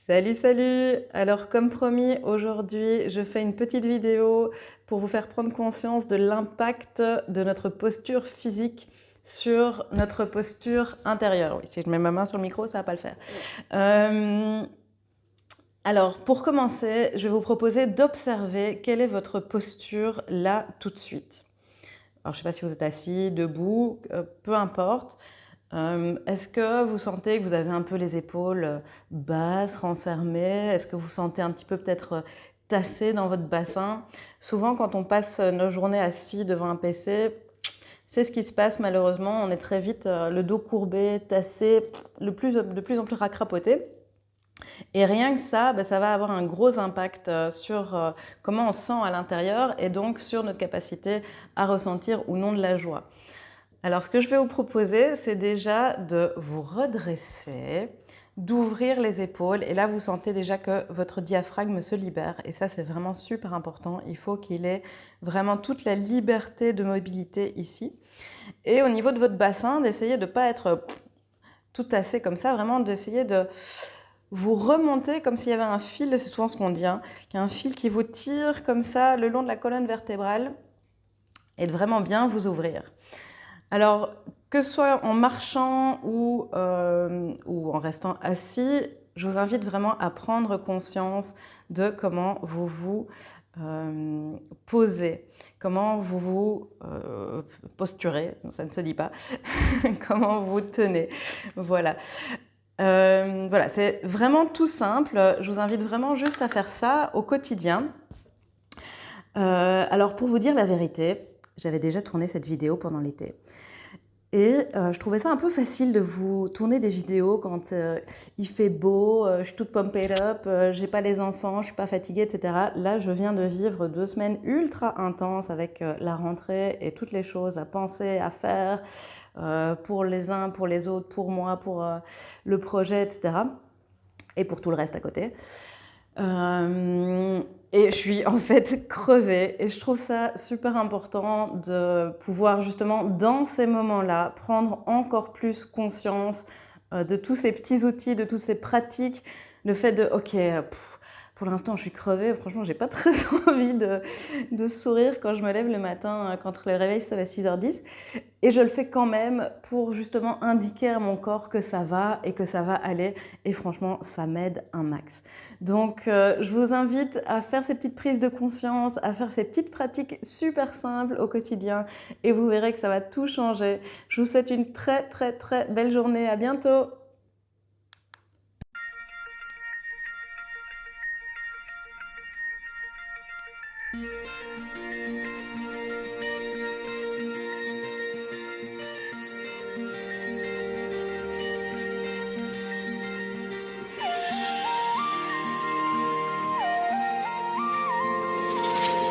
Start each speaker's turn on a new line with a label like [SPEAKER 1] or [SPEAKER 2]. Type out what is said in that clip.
[SPEAKER 1] Salut, salut! Alors comme promis, aujourd'hui, je fais une petite vidéo pour vous faire prendre conscience de l'impact de notre posture physique sur notre posture intérieure. Oui, si je mets ma main sur le micro, ça va pas le faire. Alors, pour commencer, je vais vous proposer d'observer quelle est votre posture là tout de suite. Alors, je ne sais pas si vous êtes assis, debout, peu importe. Est-ce que vous sentez que vous avez un peu les épaules basses, renfermées? Est-ce que vous sentez un petit peu peut-être tassé dans votre bassin? Souvent, quand on passe nos journées assis devant un PC, c'est ce qui se passe malheureusement. On est très vite le dos courbé, tassé, de plus en plus racrapoté. Et rien que ça, ça va avoir un gros impact sur comment on se sent à l'intérieur et donc sur notre capacité à ressentir ou non de la joie. Alors, ce que je vais vous proposer, c'est déjà de vous redresser, d'ouvrir les épaules. Et là, vous sentez déjà que votre diaphragme se libère. Et ça, c'est vraiment super important. Il faut qu'il ait vraiment toute la liberté de mobilité ici. Et au niveau de votre bassin, d'essayer de ne pas être tout tassé comme ça, vraiment d'essayer de vous remonter comme s'il y avait un fil, c'est souvent ce qu'on dit, hein, qu'il y a un fil qui vous tire comme ça le long de la colonne vertébrale et de vraiment bien vous ouvrir. Alors, que ce soit en marchant ou en restant assis, je vous invite vraiment à prendre conscience de comment vous vous posez, comment vous vous posturez, ça ne se dit pas, comment vous tenez. Voilà. Voilà, c'est vraiment tout simple. Je vous invite vraiment juste à faire ça au quotidien. Alors, pour vous dire la vérité, j'avais déjà tourné cette vidéo pendant l'été. Et je trouvais ça un peu facile de vous tourner des vidéos quand il fait beau, je suis toute pumped up, j'ai pas les enfants, je suis pas fatiguée, etc. Là, je viens de vivre 2 semaines ultra intenses avec la rentrée et toutes les choses à penser, à faire pour les uns, pour les autres, pour moi, pour le projet, etc. Et pour tout le reste à côté. Et je suis en fait crevée et je trouve ça super important de pouvoir justement dans ces moments-là prendre encore plus conscience de tous ces petits outils, de toutes ces pratiques, le fait de ok, pour l'instant je suis crevée, franchement j'ai pas très envie de sourire quand je me lève le matin, quand le réveil se lève à 6h10 et je le fais quand même pour justement indiquer à mon corps que ça va et que ça va aller et franchement ça m'aide un max. Donc je vous invite à faire ces petites prises de conscience, à faire ces petites pratiques super simples au quotidien et vous verrez que ça va tout changer. Je vous souhaite une très très très belle journée, à bientôt!